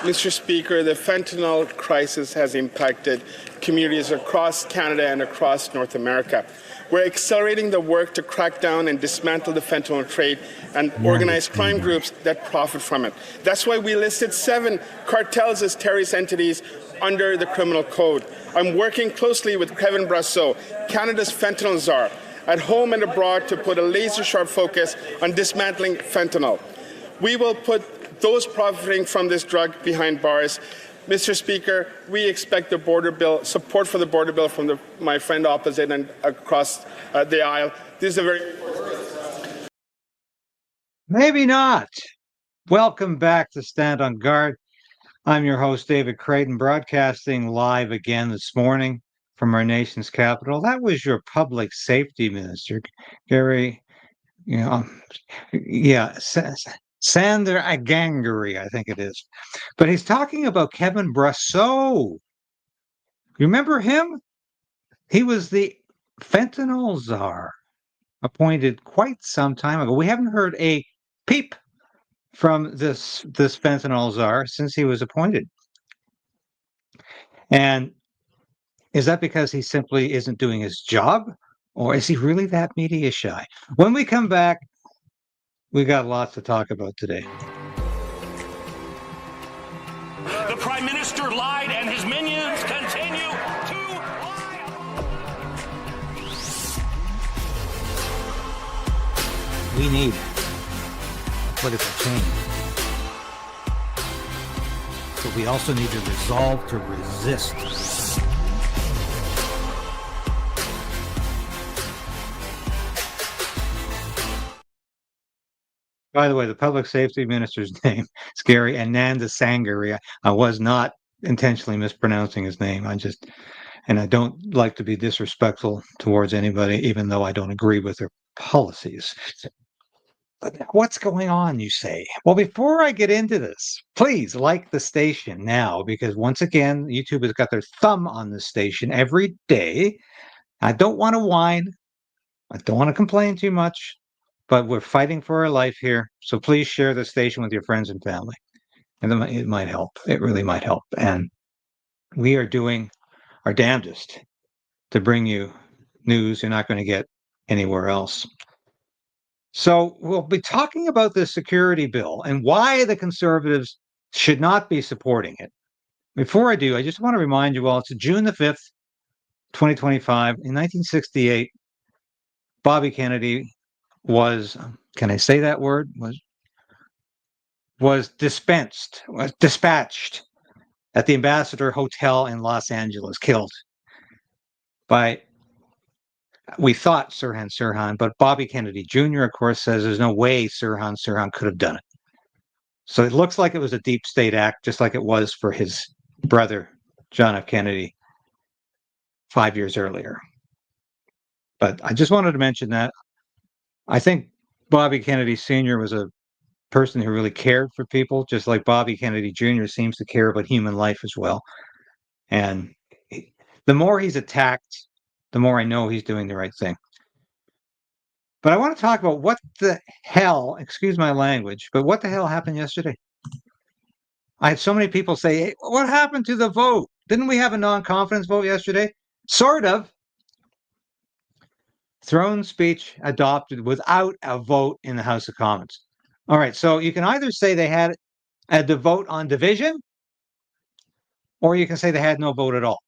Mr. Speaker, the fentanyl crisis has impacted communities across Canada and across North America. We're accelerating the work to crack down and dismantle the fentanyl trade and organized crime groups that profit from it. That's why we listed 7 cartels as terrorist entities under the criminal code. I'm working closely with Kevin Brasseau, Canada's fentanyl czar, at home and abroad to put a laser-sharp focus on dismantling fentanyl. We will put those profiting from this drug behind bars. Mr. Speaker, we expect the border bill, support for the border bill from my friend opposite and across the aisle. This is a very important. Maybe not. Welcome back to Stand on Guard. I'm your host, David Krayden, broadcasting live again this morning from our nation's capital. That was your public safety minister, Gary, Sander Agangari, I think it is. But he's talking about Kevin Brasseau. You remember him? He was the fentanyl czar, appointed quite some time ago. We haven't heard a peep from this fentanyl czar since he was appointed. And is that because he simply isn't doing his job? Or is he really that media shy? When we come back, we got lots to talk about today. The Prime Minister lied and his minions continue to lie. We need political change. But we also need to resolve to resist. By the way, the public safety minister's name is Gary Ananda Sangari. I was not intentionally mispronouncing his name. I don't like to be disrespectful towards anybody, even though I don't agree with their policies. But what's going on, you say? Well, before I get into this, please like the station now, because once again, YouTube has got their thumb on the station every day. I don't want to whine. I don't want to complain too much. But we're fighting for our life here, so please share the station with your friends and family. And it might help. It really might help. And we are doing our damnedest to bring you news you're not going to get anywhere else. So we'll be talking about the security bill and why the Conservatives should not be supporting it. Before I do, I just want to remind you all, it's June the 5th, 2025. In 1968, Bobby Kennedy was, can I say that word? Was dispatched at the Ambassador Hotel in Los Angeles, killed by, we thought Sirhan Sirhan, but Bobby Kennedy Jr., of course, says there's no way Sirhan Sirhan could have done it. So it looks like it was a deep state act, just like it was for his brother, John F. Kennedy, 5 years earlier. But I just wanted to mention that. I think Bobby Kennedy Sr. was a person who really cared for people, just like Bobby Kennedy Jr. seems to care about human life as well. And the more he's attacked, the more I know he's doing the right thing. But I want to talk about what the hell, excuse my language, but what the hell happened yesterday? I had so many people say, hey, what happened to the vote? Didn't we have a non-confidence vote yesterday? Sort of. Throne speech adopted without a vote in the House of Commons. All right, so you can either say they had the vote on division, or you can say they had no vote at all.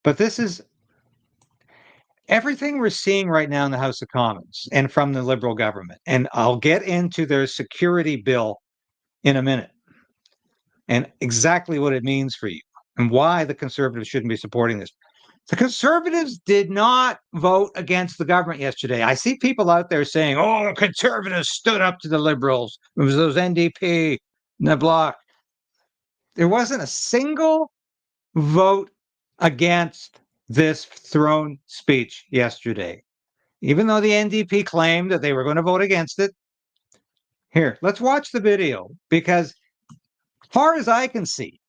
But this is everything we're seeing right now in the House of Commons and from the Liberal government. And I'll get into their security bill in a minute and exactly what it means for you and why the Conservatives shouldn't be supporting this. The Conservatives did not vote against the government yesterday. I see people out there saying, oh, the Conservatives stood up to the Liberals. It was those NDP and the Bloc. There wasn't a single vote against this throne speech yesterday, even though the NDP claimed that they were going to vote against it. Here, let's watch the video, because as far as I can see,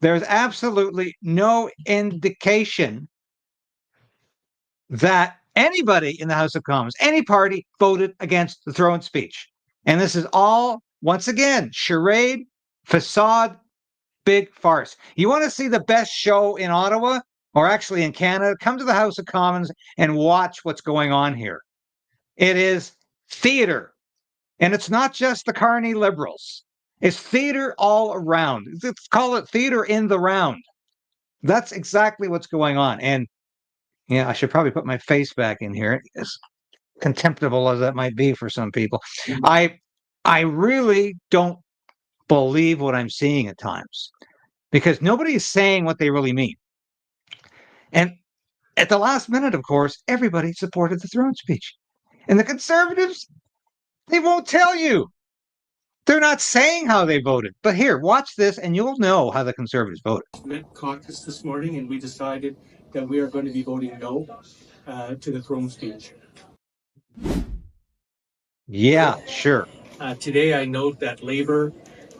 there's absolutely no indication that anybody in the House of Commons, any party, voted against the throne speech. And this is all once again, charade, facade, big farce. You want to see the best show in Ottawa, or actually in Canada? Come to the House of Commons and watch what's going on here. It is theater. And it's not just the Carney liberals. It's theater all around. Let's call it theater in the round. That's exactly what's going on. And yeah, I should probably put my face back in here, as contemptible as that might be for some people. I really don't believe what I'm seeing at times, because nobody's saying what they really mean. And at the last minute, of course, everybody supported the throne speech. And the Conservatives, they won't tell you. They're not saying how they voted. But here, watch this, and you'll know how the Conservatives voted. Met caucus this morning, and we decided that we are going to be voting no to the throne speech. Yeah, sure. Today, I note that Labour,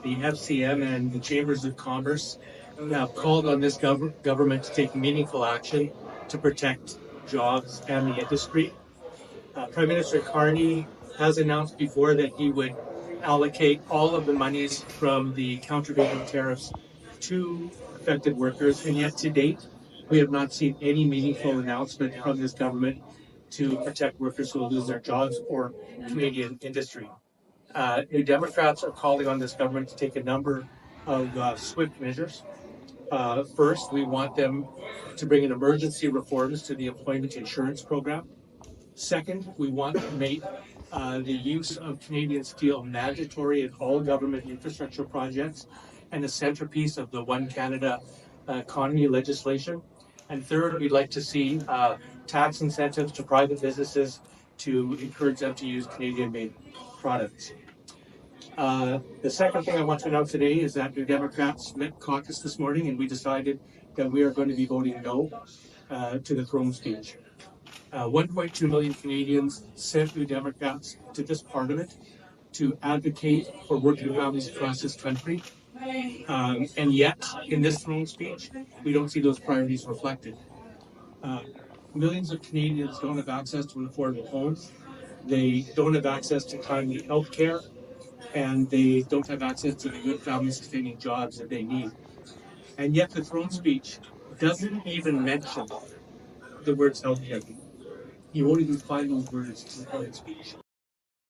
the FCM, and the Chambers of Commerce have called on this government to take meaningful action to protect jobs and the industry. Prime Minister Carney has announced before that he would allocate all of the monies from the countervailing tariffs to affected workers, and yet to date, we have not seen any meaningful announcement from this government to protect workers who will lose their jobs or Canadian industry. New Democrats are calling on this government to take a number of swift measures. First, we want them to bring in emergency reforms to the employment insurance program. Second, we want to make the use of Canadian steel mandatory in all government infrastructure projects and a centerpiece of the One Canada economy legislation. And third, we'd like to see tax incentives to private businesses to encourage them to use Canadian-made products. The second thing I want to announce today is that New Democrats met caucus this morning, and we decided that we are going to be voting no to the throne speech. 1.2 million Canadians sent New Democrats to this Parliament to advocate for working families across this country. And yet, in this throne speech, we don't see those priorities reflected. Millions of Canadians don't have access to an affordable home. They don't have access to timely health care, and they don't have access to the good family-sustaining jobs that they need. And yet, the throne speech doesn't even mention the words health care. You won't even find those words in the throne speech.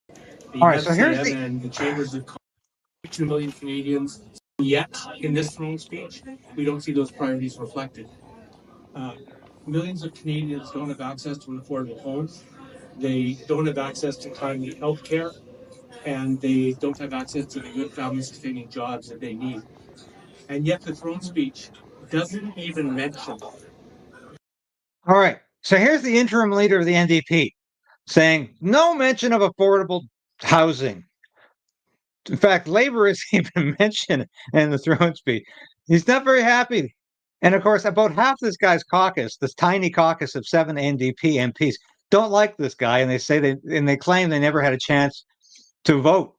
The All right, so here's FCM and the Chambers of Commerce, 2 million Canadians. Yet, in this throne speech, we don't see those priorities reflected. Millions of Canadians don't have access to an affordable home. They don't have access to timely health care, and they don't have access to the good family-sustaining jobs that they need. And yet, the throne speech doesn't even mention. All right, so here's the interim leader of the NDP saying no mention of affordable housing. In fact, Labour isn't even mentioned in the throne speech. He's not very happy. And of course, about half this guy's caucus, this tiny caucus of 7 NDP MPs, don't like this guy, and they claim they never had a chance to vote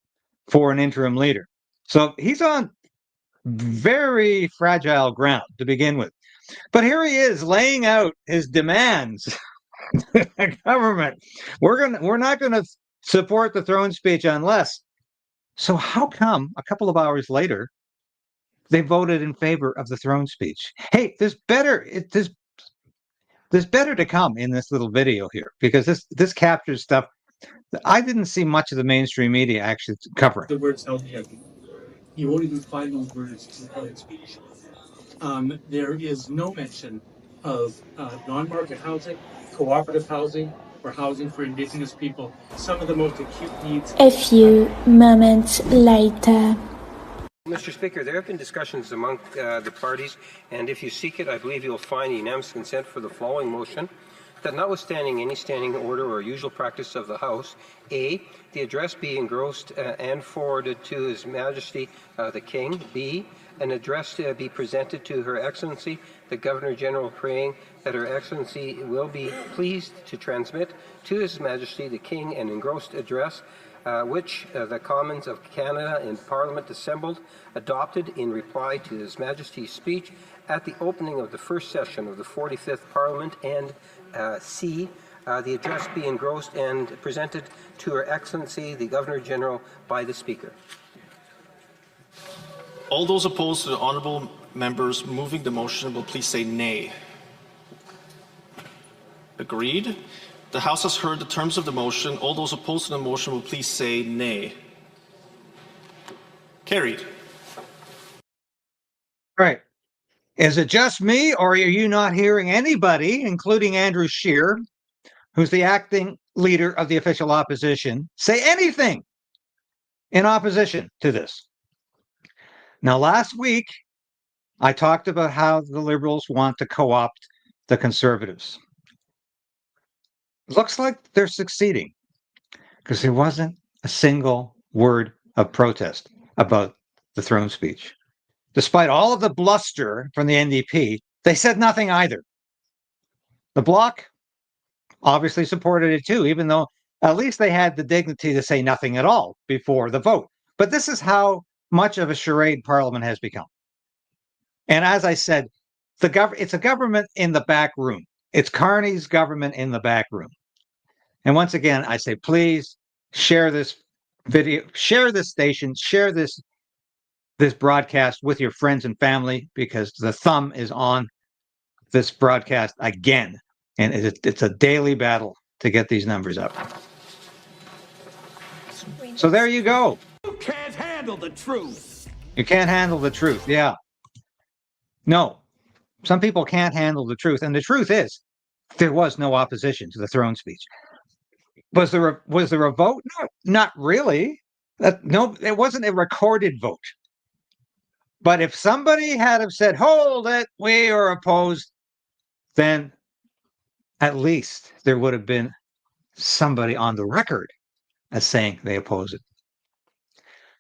for an interim leader. So he's on very fragile ground to begin with. But here he is laying out his demands to the government. We're not gonna support the throne speech unless. So how come a couple of hours later they voted in favor of the throne speech? Hey, there's better to come in this little video here, because this captures stuff that I didn't see much of the mainstream media actually covering. The words health care. You won't even find those words in the throne speech. There is no mention of non-market housing, cooperative housing, or housing for Indigenous people, some of the most acute needs. A few moments later. Mr. Speaker, there have been discussions among the parties, and if you seek it, I believe you'll find unanimous consent for the following motion: that notwithstanding any standing order or usual practice of the House, A, the address be engrossed and forwarded to His Majesty the King; B, an address be presented to Her Excellency the Governor-General, praying that Her Excellency will be pleased to transmit to His Majesty the King an engrossed address which the Commons of Canada in Parliament assembled adopted in reply to His Majesty's speech at the opening of the first session of the 45th Parliament, and C, the address be engrossed and presented to Her Excellency the Governor-General by the Speaker. All those opposed to the honourable members moving the motion will please say nay. Agreed. The House has heard the terms of the motion. All those opposed to the motion will please say nay. Carried. Right. Is it just me, or are you not hearing anybody, including Andrew Scheer, who's the acting leader of the official opposition, say anything in opposition to this? Now, last week, I talked about how the Liberals want to co-opt the Conservatives. Looks like they're succeeding, because there wasn't a single word of protest about the throne speech. Despite all of the bluster from the NDP, they said nothing either. The Bloc obviously supported it too, even though at least they had the dignity to say nothing at all before the vote. But this is how much of a charade Parliament has become. And as I said, it's a government in the back room. It's Carney's government in the back room. And once again, I say, please share this video, share this station, share this broadcast with your friends and family, because the thumb is on this broadcast again. And it's a daily battle to get these numbers up. So there you go. You can't handle the truth. You can't handle the truth. Yeah. No, some people can't handle the truth. And the truth is, there was no opposition to the throne speech. Was there a vote? No, not really. No, it wasn't a recorded vote. But if somebody had have said, hold it, we are opposed, then at least there would have been somebody on the record as saying they oppose it.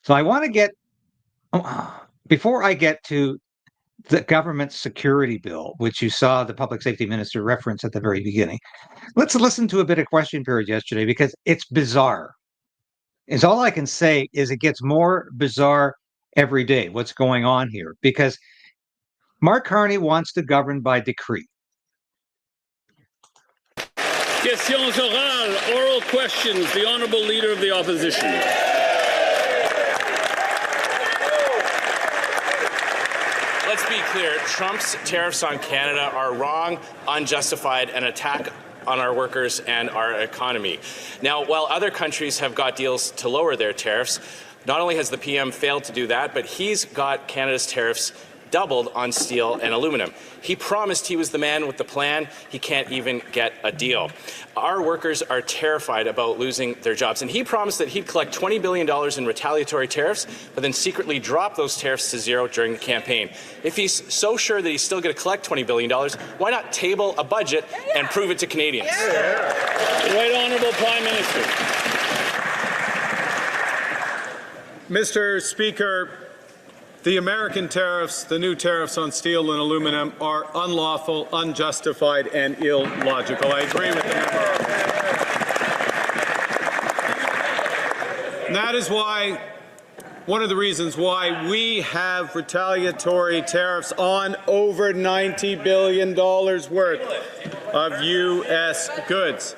So I want to get, before I get to the government security bill, which you saw the public safety minister reference at the very beginning, let's listen to a bit of question period yesterday, because it's bizarre. It's all I can say is it gets more bizarre every day, what's going on here, because Mark Carney wants to govern by decree. Questions orales, oral questions. The Honourable Leader of the Opposition. Let's be clear, Trump's tariffs on Canada are wrong, unjustified, and attack on our workers and our economy. Now, while other countries have got deals to lower their tariffs, not only has the PM failed to do that, but he's got Canada's tariffs doubled on steel and aluminum. He promised he was the man with the plan. He can't even get a deal. Our workers are terrified about losing their jobs, and he promised that he'd collect $20 billion in retaliatory tariffs, but then secretly drop those tariffs to zero during the campaign. If he's so sure that he's still going to collect $20 billion, why not table a budget and prove it to Canadians? The Right Honourable Prime Minister. Mr. Speaker, the American tariffs, the new tariffs on steel and aluminum, are unlawful, unjustified, and illogical. I agree with the member. And that is why, one of the reasons why we have retaliatory tariffs on over $90 billion worth of U.S. goods.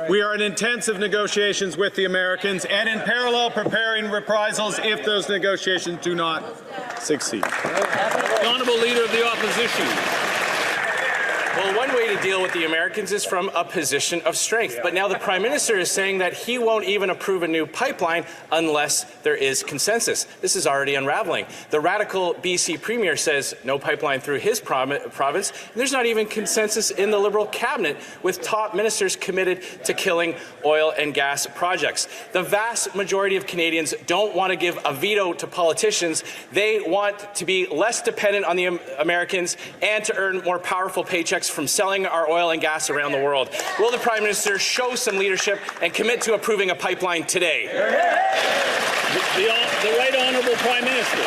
We are in intensive negotiations with the Americans, and in parallel preparing reprisals if those negotiations do not succeed. The Honourable Leader of the Opposition. Well, one way to deal with the Americans is from a position of strength. But now the Prime Minister is saying that he won't even approve a new pipeline unless there is consensus. This is already unraveling. The radical BC Premier says no pipeline through his province. And there's not even consensus in the Liberal cabinet, with top ministers committed to killing oil and gas projects. The vast majority of Canadians don't want to give a veto to politicians. They want to be less dependent on the Americans and to earn more powerful paychecks from selling our oil and gas around the world. Will the Prime Minister show some leadership and commit to approving a pipeline today? The Right Honourable Prime Minister.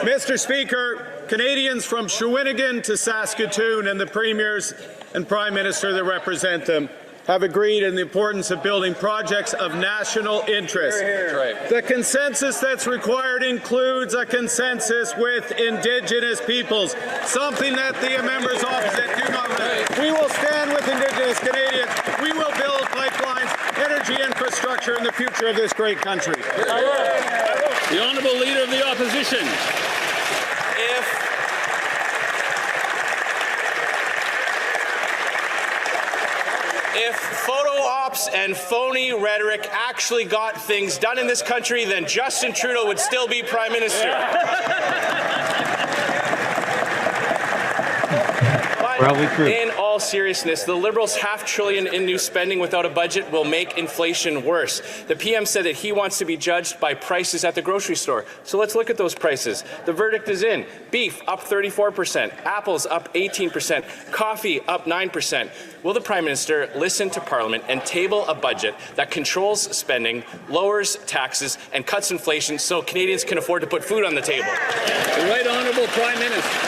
Mr. Speaker, Canadians from Shawinigan to Saskatoon and the Premiers and Prime Minister that represent them have agreed on the importance of building projects of national interest. The consensus that's required includes a consensus with Indigenous peoples, something that the members opposite do not want. We will stand with Indigenous Canadians. We will build pipelines, energy infrastructure in the future of this great country. The Honourable Leader of the Opposition. If photo ops and phony rhetoric actually got things done in this country, then Justin Trudeau would still be Prime Minister. Probably true. In all seriousness, the Liberals' $500 billion in new spending without a budget will make inflation worse. The PM said that he wants to be judged by prices at the grocery store. So let's look at those prices. The verdict is in. Beef up 34%, apples up 18%, coffee up 9%. Will the Prime Minister listen to Parliament and table a budget that controls spending, lowers taxes, and cuts inflation so Canadians can afford to put food on the table? The Right Honourable Prime Minister.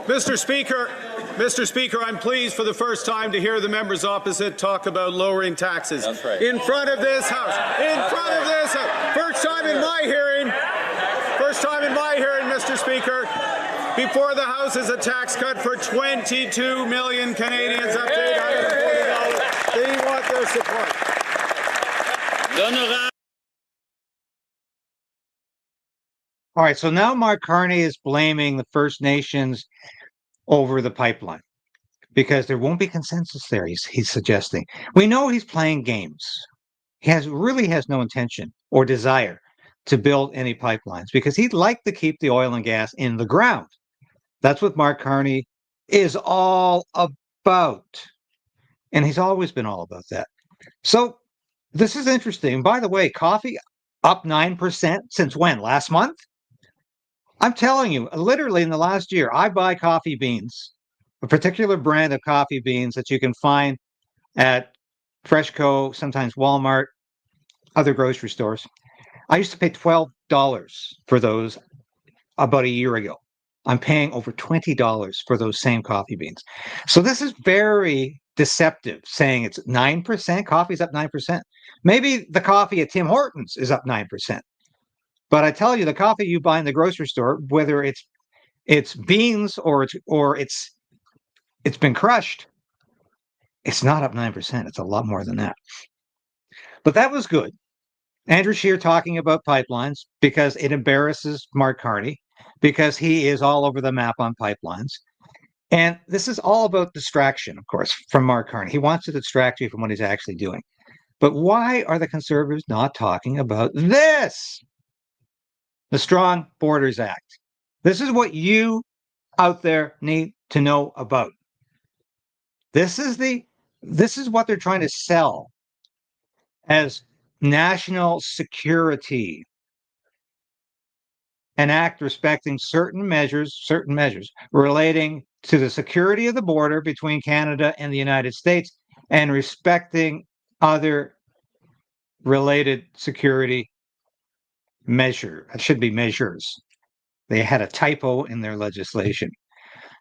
Mr. Speaker, I'm pleased for the first time to hear the members opposite talk about lowering taxes. That's right. In front of this House. First time in my hearing, Mr. Speaker, before the House is a tax cut for 22 million Canadians up to $840. They want their support. All right, so now Mark Carney is blaming the First Nations over the pipeline because there won't be consensus there, he's suggesting. We know he's playing games. He really has no intention or desire to build any pipelines because he'd like to keep the oil and gas in the ground. That's what Mark Carney is all about. And he's always been all about that. So this is interesting. By the way, coffee up 9% since when? Last month? I'm telling you, literally in the last year, I buy coffee beans, a particular brand of coffee beans that you can find at Freshco, sometimes Walmart, other grocery stores. I used to pay $12 for those about a year ago. I'm paying over $20 for those same coffee beans. So this is very deceptive, saying it's 9%, coffee's up 9%. Maybe the coffee at Tim Hortons is up 9%. But I tell you, the coffee you buy in the grocery store, whether it's beans or it's been crushed, it's not up 9%. It's a lot more than that. But that was good. Andrew Scheer talking about pipelines because it embarrasses Mark Carney because he is all over the map on pipelines. And this is all about distraction, of course, from Mark Carney. He wants to distract you from what he's actually doing. But why are the Conservatives not talking about this? The Strong Borders Act. This is what you out there need to know about. This is what they're trying to sell as national security. An act respecting certain measures relating to the security of the border between Canada and the United States and respecting other related security measures. It should be measures. They had a typo in their legislation.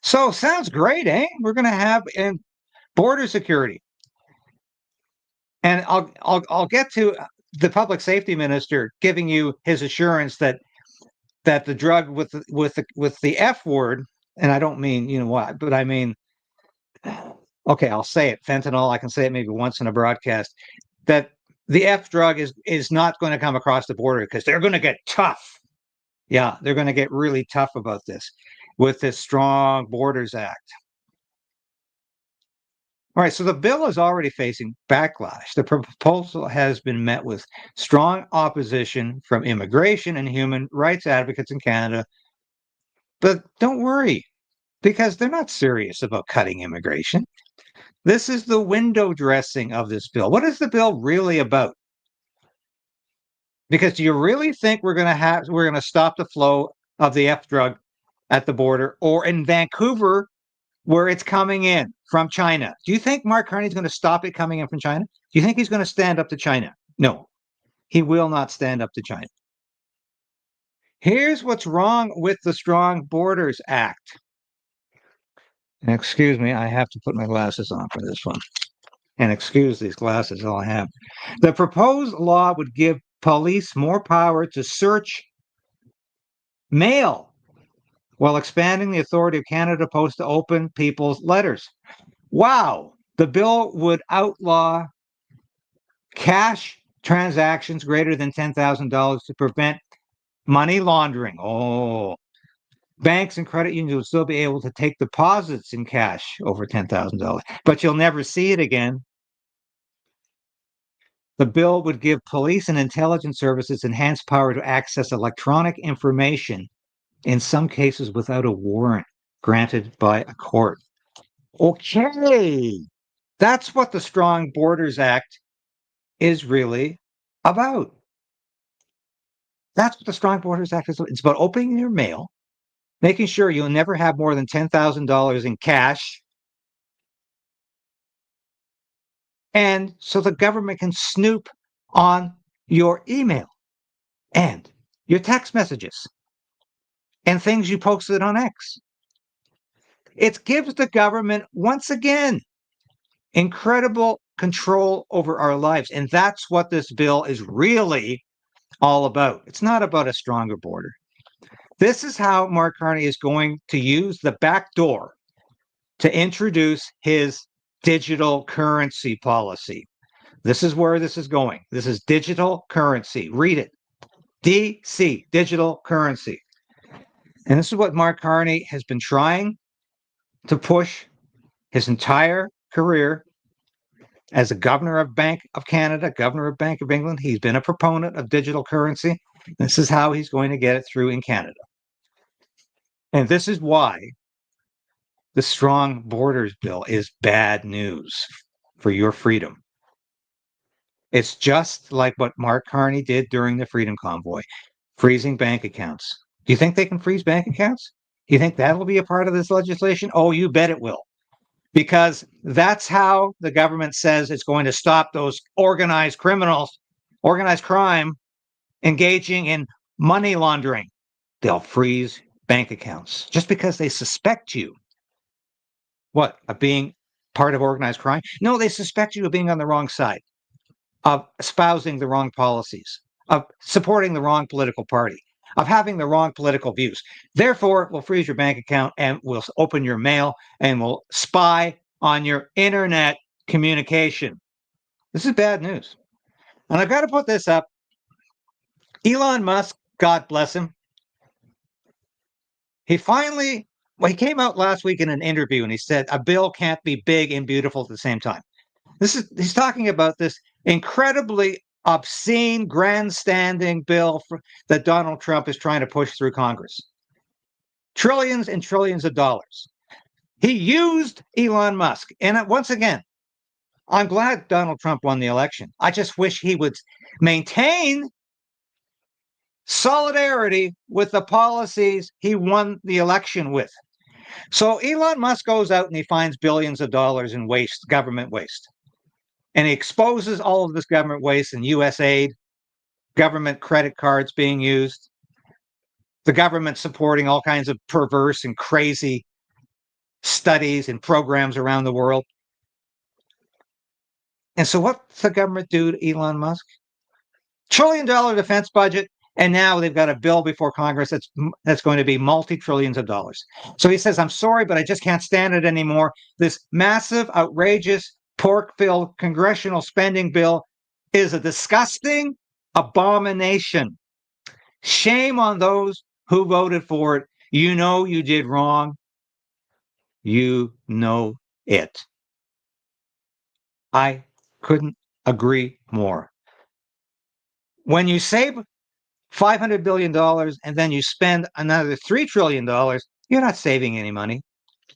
So sounds great, eh? We're going to have border security. And I'll get to the public safety minister giving you his assurance that the drug with the F word, and I don't mean you know what, but I mean, okay, I'll say it, fentanyl. I can say it maybe once in a broadcast. That the F drug is not going to come across the border because they're going to get tough. Yeah, they're going to get really tough about this with this Strong Borders Act. All right, so the bill is already facing backlash. The proposal has been met with strong opposition from immigration and human rights advocates in Canada. But don't worry, because they're not serious about cutting immigration. This is the window dressing of this bill. What is the bill really about? Because do you really think we're going to stop the flow of the F drug at the border or in Vancouver where it's coming in from China? Do you think Mark Carney is going to stop it coming in from China? Do you think he's going to stand up to China? No, he will not stand up to China. Here's what's wrong with the Strong Borders Act. And excuse me, I have to put my glasses on for this one. And excuse these glasses, all I have. The proposed law would give police more power to search mail while expanding the authority of Canada Post to open people's letters. Wow. The bill would outlaw cash transactions greater than $10,000 to prevent money laundering. Oh, banks and credit unions will still be able to take deposits in cash over $10,000, but you'll never see it again. The bill would give police and intelligence services enhanced power to access electronic information, in some cases without a warrant granted by a court. Okay, that's what the Strong Borders Act is really about. That's what the Strong Borders Act is. It's about opening your mail, making sure you'll never have more than $10,000 in cash, and so the government can snoop on your email and your text messages and things you posted on X. It gives the government, once again, incredible control over our lives. And that's what this bill is really all about. It's not about a stronger border. This is how Mark Carney is going to use the back door to introduce his digital currency policy. This is where this is going. This is digital currency. Read it. DC, digital currency. And this is what Mark Carney has been trying to push his entire career as a governor of Bank of Canada, governor of Bank of England. He's been a proponent of digital currency. This is how he's going to get it through in Canada. And this is why the Strong Borders Bill is bad news for your freedom. It's just like what Mark Carney did during the Freedom Convoy, freezing bank accounts. Do you think they can freeze bank accounts? Do you think that'll be a part of this legislation? Oh, you bet it will. Because that's how the government says it's going to stop those organized criminals, organized crime, engaging in money laundering. They'll freeze bank accounts just because they suspect you. What, of being part of organized crime? No, they suspect you of being on the wrong side, of espousing the wrong policies, of supporting the wrong political party, of having the wrong political views. Therefore, we'll freeze your bank account and we'll open your mail and we'll spy on your internet communication. This is bad news. And I've got to put this up. Elon Musk, God bless him, he came out last week in an interview and he said a bill can't be big and beautiful at the same time. He's talking about this incredibly obscene, grandstanding bill that Donald Trump is trying to push through Congress. Trillions and trillions of dollars. He used Elon Musk. And once again, I'm glad Donald Trump won the election. I just wish he would maintain solidarity with the policies he won the election with. So Elon Musk goes out and he finds billions of dollars in waste, government waste. And he exposes all of this government waste and US aid, government credit cards being used, the government supporting all kinds of perverse and crazy studies and programs around the world. And so what's the government do to Elon Musk? $1 trillion defense budget, and now they've got a bill before Congress that's going to be multi-trillions of dollars. So he says, I'm sorry, but I just can't stand it anymore. This massive, outrageous, pork-filled congressional spending bill is a disgusting abomination. Shame on those who voted for it. You know you did wrong. You know it. I couldn't agree more. When you save $500 billion and then you spend another $3 trillion, you're not saving any money.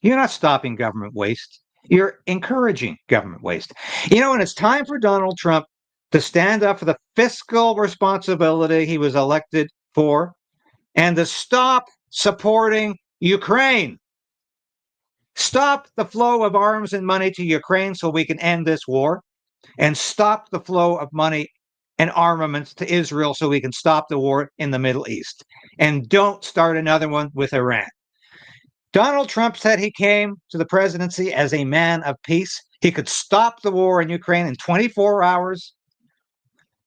You're not stopping government waste. You're encouraging government waste. You know, and it's time for Donald Trump to stand up for the fiscal responsibility he was elected for and to stop supporting Ukraine. Stop the flow of arms and money to Ukraine so we can end this war, and stop the flow of money and armaments to Israel so we can stop the war in the Middle East. And don't start another one with Iran. Donald Trump said he came to the presidency as a man of peace. He could stop the war in Ukraine in 24 hours.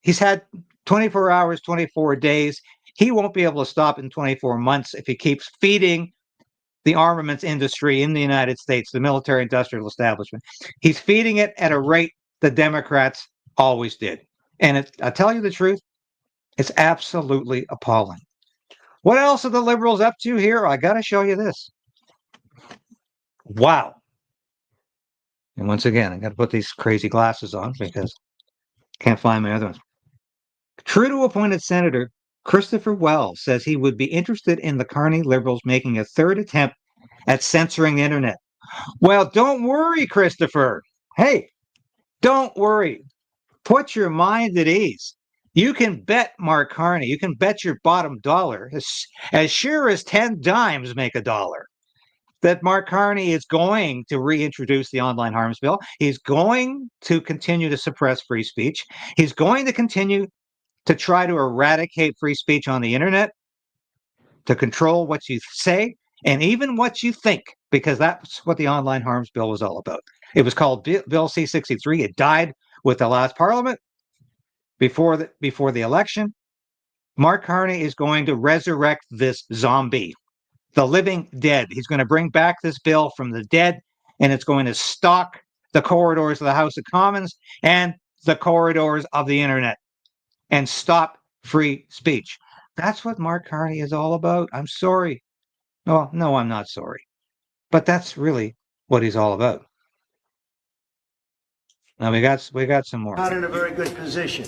He's had 24 hours, 24 days. He won't be able to stop in 24 months if he keeps feeding the armaments industry in the United States, the military-industrial establishment. He's feeding it at a rate the Democrats always did. And I tell you the truth, it's absolutely appalling. What else are the liberals up to here? I got to show you this. Wow. And once again, I got to put these crazy glasses on because I can't find my other ones. Trudeau-appointed Senator Christopher Wells says he would be interested in the Carney Liberals making a third attempt at censoring the internet. Well, don't worry, Christopher. Hey, don't worry. Put your mind at ease. You can bet Mark Carney, you can bet your bottom dollar, as sure as 10 dimes make a dollar, that Mark Carney is going to reintroduce the online harms bill. He's going to continue to suppress free speech. He's going to continue to try to eradicate free speech on the internet, to control what you say and even what you think, because that's what the online harms bill was all about. It was called Bill C-63. It died with the last parliament before the election. Mark Carney is going to resurrect this zombie, the living dead. He's going to bring back this bill from the dead, and it's going to stalk the corridors of the House of Commons and the corridors of the internet and stop free speech. That's what Mark Carney is all about. I'm sorry. Well, no, I'm not sorry. But that's really what he's all about. Now we got some more. Not in a very good position.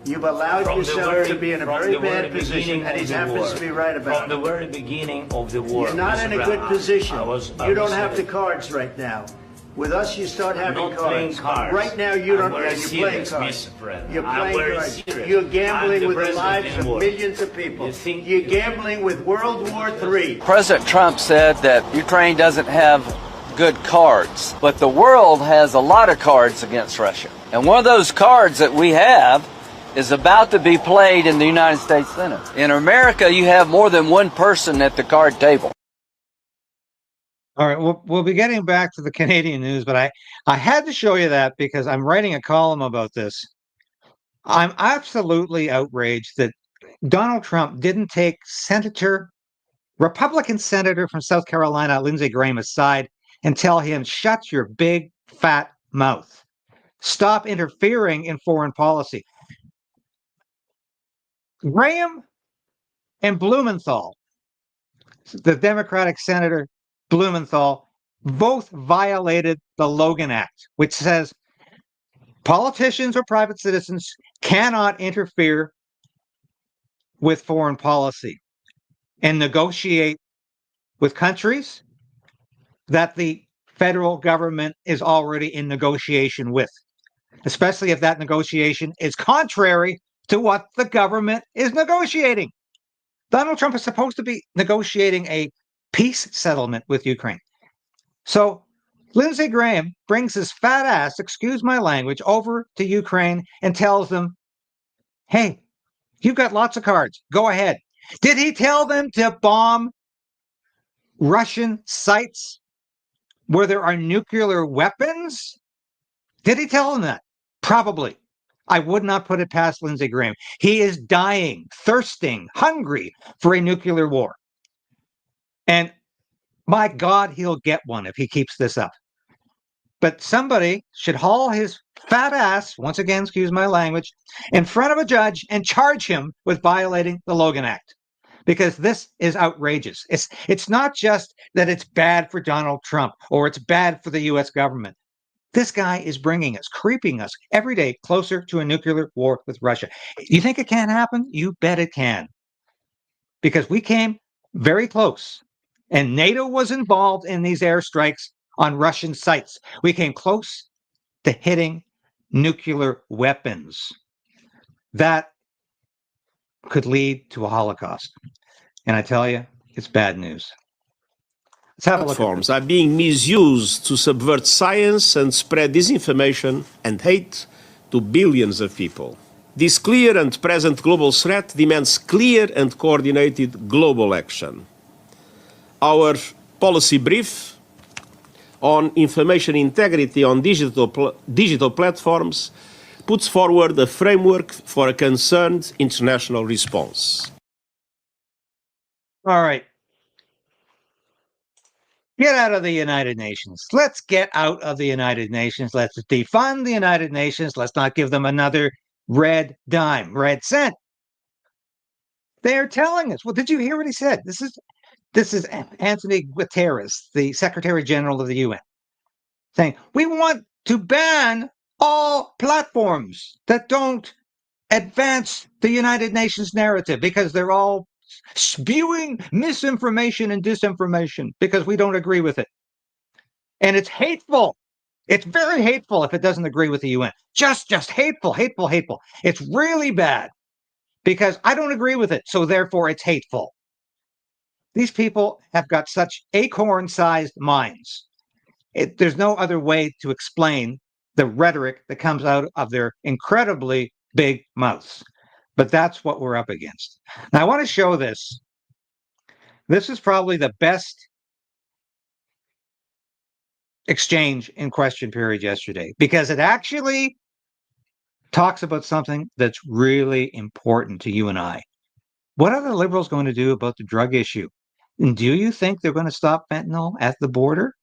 You've allowed yourself to be in a very bad position, and he happens to be right about it. From the very beginning of the war. You're not in a good position. You don't have the cards right now. With us, you start having cards. Right now, you don't. You're playing cards. You're playing cards. You're gambling with the lives of millions of people. You're gambling with World War III. President Trump said that Ukraine doesn't have good cards, but the world has a lot of cards against Russia. And one of those cards that we have is about to be played in the United States Senate. In America, you have more than one person at the card table. All right, we'll be getting back to the Canadian news, but I had to show you that because I'm writing a column about this. I'm absolutely outraged that Donald Trump didn't take Republican Senator from South Carolina, Lindsey Graham, aside and tell him, shut your big fat mouth. Stop interfering in foreign policy. Graham and Blumenthal, the Democratic Senator Blumenthal, both violated the Logan Act, which says politicians or private citizens cannot interfere with foreign policy and negotiate with countries that the federal government is already in negotiation with, especially if that negotiation is contrary to what the government is negotiating. Donald Trump is supposed to be negotiating a peace settlement with Ukraine. So Lindsey Graham brings his fat ass, excuse my language, over to Ukraine and tells them, hey, you've got lots of cards. Go ahead. Did he tell them to bomb Russian sites where there are nuclear weapons? Did he tell them that? Probably. I would not put it past Lindsey Graham. He is dying, thirsting, hungry for a nuclear war. And my God, he'll get one if he keeps this up. But somebody should haul his fat ass, once again, excuse my language, in front of a judge and charge him with violating the Logan Act. Because this is outrageous. It's not just that it's bad for Donald Trump or it's bad for the U.S. government. This guy is bringing us, creeping us every day closer to a nuclear war with Russia. You think it can happen? You bet it can. Because we came very close, and NATO was involved in these airstrikes on Russian sites. We came close to hitting nuclear weapons. That could lead to a Holocaust. And I tell you, it's bad news. Platforms are being misused to subvert science and spread disinformation and hate to billions of people. This clear and present global threat demands clear and coordinated global action. Our policy brief on information integrity on digital platforms puts forward a framework for a concerned international response. All right. Get out of the United Nations. Let's get out of the United Nations. Let's defund the United Nations. Let's not give them another red dime, red cent. They're telling us. Well, did you hear what he said? This is Anthony Guterres, the Secretary General of the UN, saying we want to ban all platforms that don't advance the United Nations narrative because they're all spewing misinformation and disinformation because we don't agree with it. And it's hateful. It's very hateful if it doesn't agree with the UN. Just hateful, hateful, hateful. It's really bad because I don't agree with it. So therefore it's hateful. These people have got such acorn-sized minds. There's no other way to explain the rhetoric that comes out of their incredibly big mouths. But that's what we're up against. Now, I want to show this. This is probably the best exchange in question period yesterday because it actually talks about something that's really important to you and I. What are the liberals going to do about the drug issue? And do you think they're going to stop fentanyl at the border?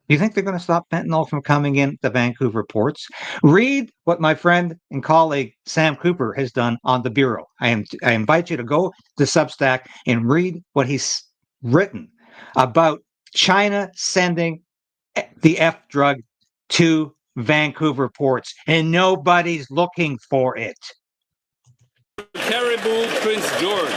Do you think they're going to stop fentanyl from coming in the Vancouver ports? Read what my friend and colleague Sam Cooper has done on the Bureau. I invite you to go to Substack and read what he's written about China sending the F drug to Vancouver ports, and nobody's looking for it. Caribou, Prince George.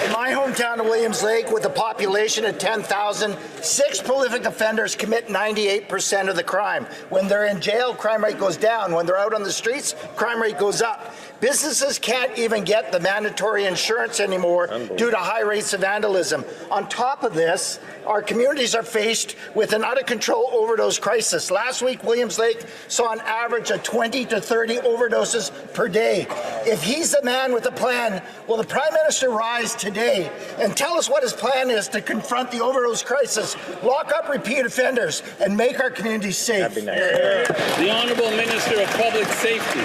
In my hometown of Williams Lake, with a population of 10,000, 6 prolific offenders commit 98% of the crime. When they're in jail, crime rate goes down. When they're out on the streets, crime rate goes up. Businesses can't even get the mandatory insurance anymore due to high rates of vandalism. On top of this, our communities are faced with an out-of-control overdose crisis. Last week, Williams Lake saw an average of 20 to 30 overdoses per day. If he's the man with a plan, will the Prime Minister rise today and tell us what his plan is to confront the overdose crisis, lock up repeat offenders, and make our communities safe? The Honourable Minister of Public Safety.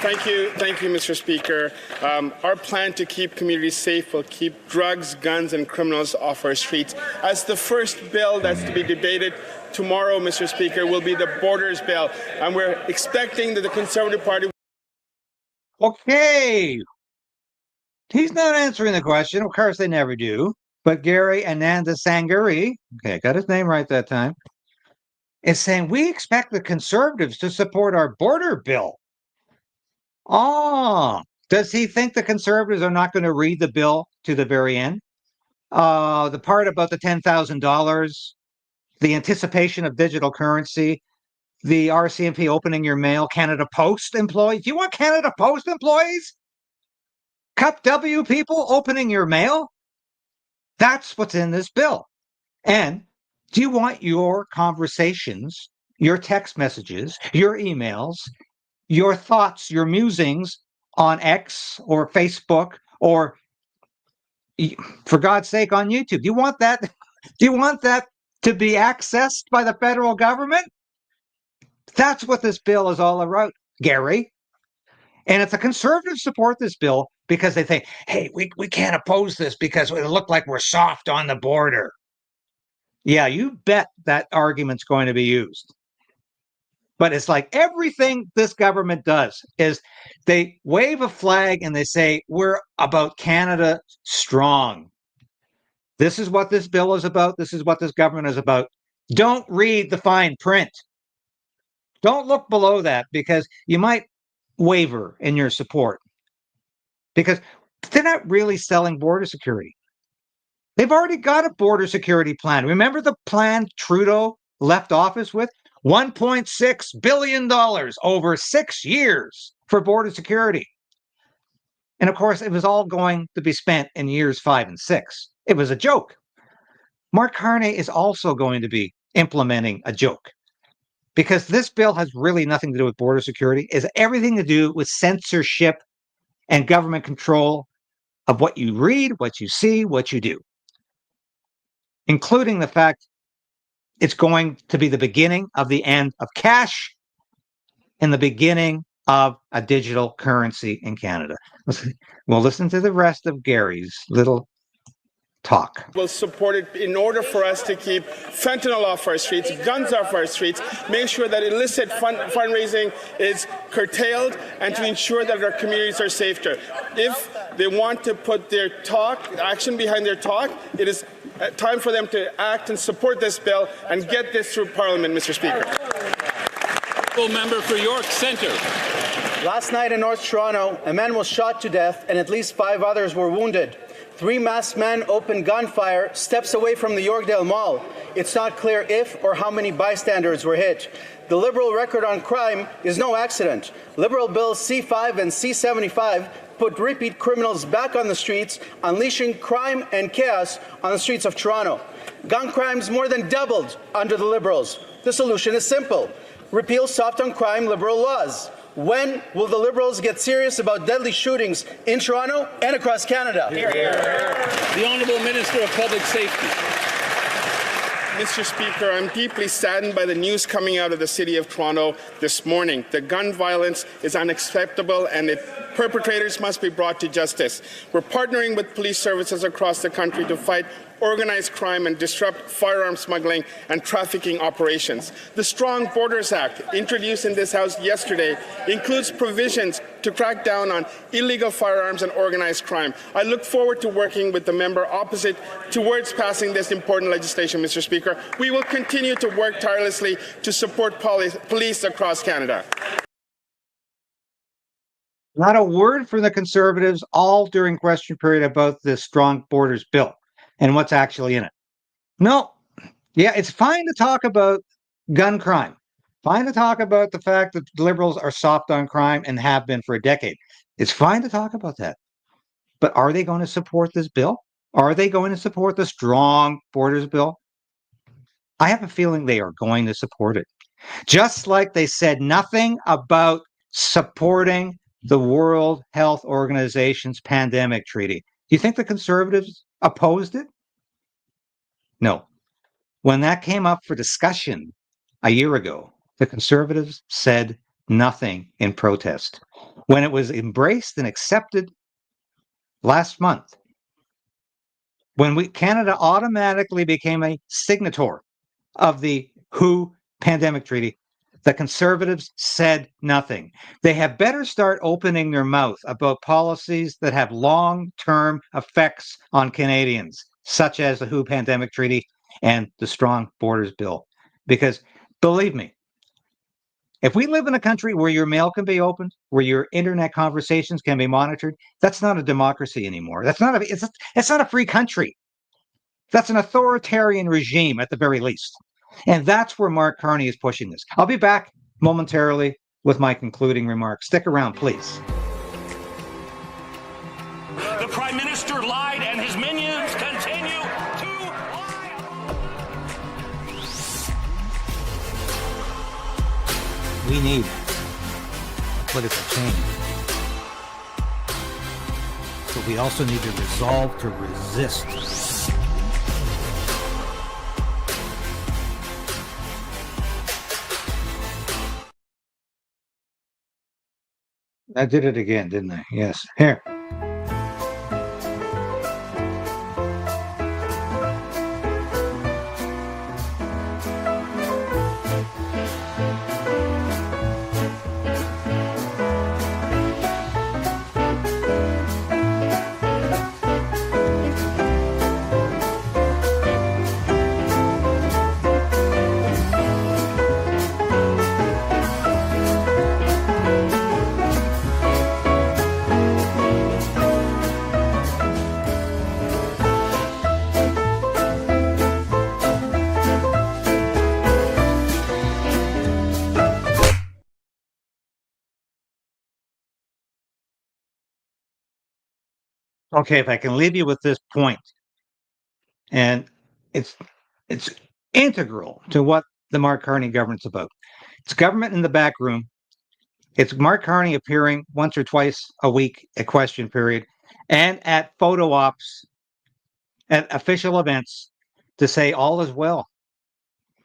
Thank you, Mr. Speaker. Our plan to keep communities safe will keep drugs, guns, and criminals off our streets. As the first bill that's to be debated tomorrow, Mr. Speaker, will be the Borders Bill, and we're expecting that the Conservative Party. Okay. He's not answering the question. Of course, they never do. But Gary Ananda Sangari, okay, I got his name right that time, is saying we expect the Conservatives to support our border bill. Oh, does he think the Conservatives are not going to read the bill to the very end? The part about the $10,000, the anticipation of digital currency, the RCMP opening your mail, Canada Post employees. Do you want Canada Post employees? Cup W people opening your mail? That's what's in this bill. And do you want your conversations, your text messages, your emails, your thoughts, your musings on X or Facebook or, for God's sake, on YouTube? Do you want that? Do you want that to be accessed by the federal government? That's what this bill is all about, Gary. And if the Conservatives support this bill because they think, hey, we can't oppose this because it'll look like we're soft on the border. Yeah, you bet that argument's going to be used. But it's like everything this government does is they wave a flag and they say, we're about Canada strong. This is what this bill is about. This is what this government is about. Don't read the fine print. Don't look below that because you might waver in your support. Because they're not really selling border security. They've already got a border security plan. Remember the plan Trudeau left office with? $1.6 billion over 6 years for border security. And of course, it was all going to be spent in years 5 and 6. It was a joke. Mark Carney is also going to be implementing a joke because this bill has really nothing to do with border security. It's everything to do with censorship and government control of what you read, what you see, what you do, including the fact it's going to be the beginning of the end of cash and the beginning of a digital currency in Canada. We'll listen to the rest of Gary's little talk. Will support it in order for us to keep fentanyl off our streets, guns off our streets, make sure that illicit fundraising is curtailed, and to ensure that our communities are safer. If they want to put their action behind their talk, it is time for them to act and support this bill and get this through Parliament, Mr. Speaker. Member for York Centre. Last night in North Toronto, a man was shot to death and at least 5 others were wounded. 3 masked men opened gunfire steps away from the Yorkdale Mall. It's not clear if or how many bystanders were hit. The Liberal record on crime is no accident. Liberal Bills C5 and C75 put repeat criminals back on the streets, unleashing crime and chaos on the streets of Toronto. Gun crimes more than doubled under the Liberals. The solution is simple. Repeal soft on crime Liberal laws. When will the Liberals get serious about deadly shootings in Toronto and across Canada? Hear, hear. The Honourable Minister of Public Safety. Mr. Speaker, I'm deeply saddened by the news coming out of the City of Toronto this morning. The gun violence is unacceptable and perpetrators must be brought to justice. We're partnering with police services across the country to fight organized crime and disrupt firearms smuggling and trafficking operations. The Strong Borders Act, introduced in this House yesterday, includes provisions to crack down on illegal firearms and organized crime. I look forward to working with the member opposite towards passing this important legislation, Mr. Speaker. We will continue to work tirelessly to support police across Canada. Not a word from the Conservatives all during question period about this Strong Borders bill and what's actually in it. No. Yeah, it's fine to talk about gun crime. Fine to talk about the fact that Liberals are soft on crime and have been for a decade. It's fine to talk about that. But are they going to support this bill? Are they going to support the Strong Borders bill? I have a feeling they are going to support it. Just like they said nothing about supporting the World Health Organization's pandemic treaty. Do you think the Conservatives opposed it? No. When that came up for discussion a year ago, the Conservatives said nothing in protest. When it was embraced and accepted last month, when Canada automatically became a signatory of the WHO pandemic treaty, the Conservatives said nothing. They have better start opening their mouth about policies that have long-term effects on Canadians, such as the WHO pandemic treaty and the Strong Borders bill. Because believe me, if we live in a country where your mail can be opened, where your internet conversations can be monitored, that's not a democracy anymore. It's not a free country. That's an authoritarian regime at the very least. And that's where Mark Carney is pushing this. I'll be back momentarily with my concluding remarks. Stick around, please. The Prime Minister lied and his minions continue to lie. We need political change. But we also need to resolve to resist. I did it again, didn't I? Yes. Here. Okay, if I can leave you with this point, and it's integral to what the Mark Carney government's about. It's government in the back room. It's Mark Carney appearing once or twice a week at question period and at photo ops, at official events to say all is well.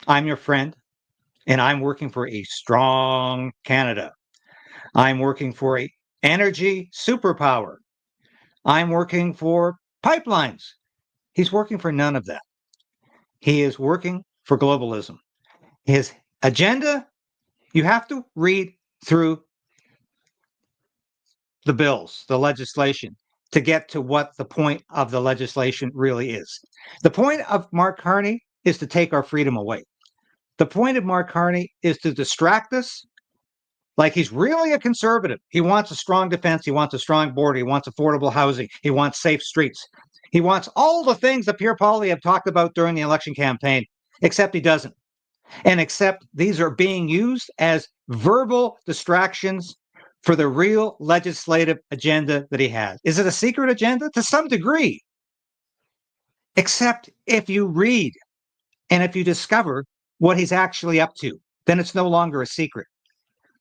I'm your friend, and I'm working for a strong Canada. I'm working for a energy superpower. I'm working for pipelines. He's working for none of that. He is working for globalism. His agenda, you have to read through the bills, the legislation, to get to what the point of the legislation really is. The point of Mark Carney is to take our freedom away. The point of Mark Carney is to distract us. Like, he's really a conservative. He wants a strong defense. He wants a strong border. He wants affordable housing. He wants safe streets. He wants all the things that Pierre Poilievre have talked about during the election campaign, except he doesn't. And except these are being used as verbal distractions for the real legislative agenda that he has. Is it a secret agenda? To some degree. Except if you read and if you discover what he's actually up to, then it's no longer a secret.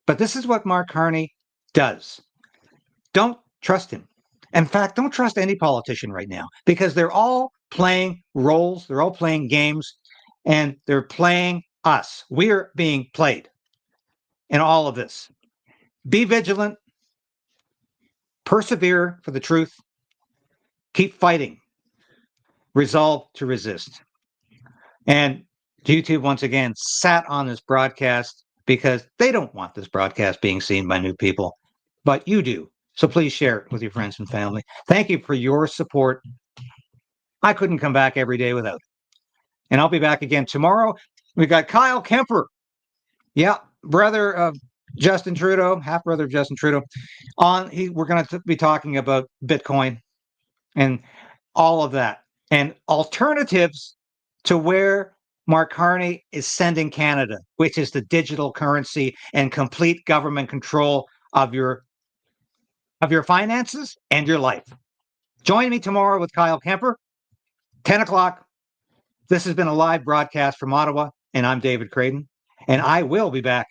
But this is what Mark Carney does. Don't trust him. In fact, don't trust any politician right now, because they're all playing roles, they're all playing games, and they're playing us. We're being played in all of this. Be vigilant. Persevere for the truth. Keep fighting. Resolve to resist. And YouTube, once again, sat on this broadcast because they don't want this broadcast being seen by new people, but you do. So please share it with your friends and family. Thank you for your support. I couldn't come back every day without it. And I'll be back again tomorrow. We got Kyle Kemper. Yeah, brother of Justin Trudeau, half brother of Justin Trudeau. We're going to be talking about Bitcoin and all of that, and alternatives to where Mark Carney is sending Canada, which is the digital currency and complete government control of your finances and your life. Join me tomorrow with Kyle Kemper, 10 o'clock. This has been a live broadcast from Ottawa, and I'm David Krayden, and I will be back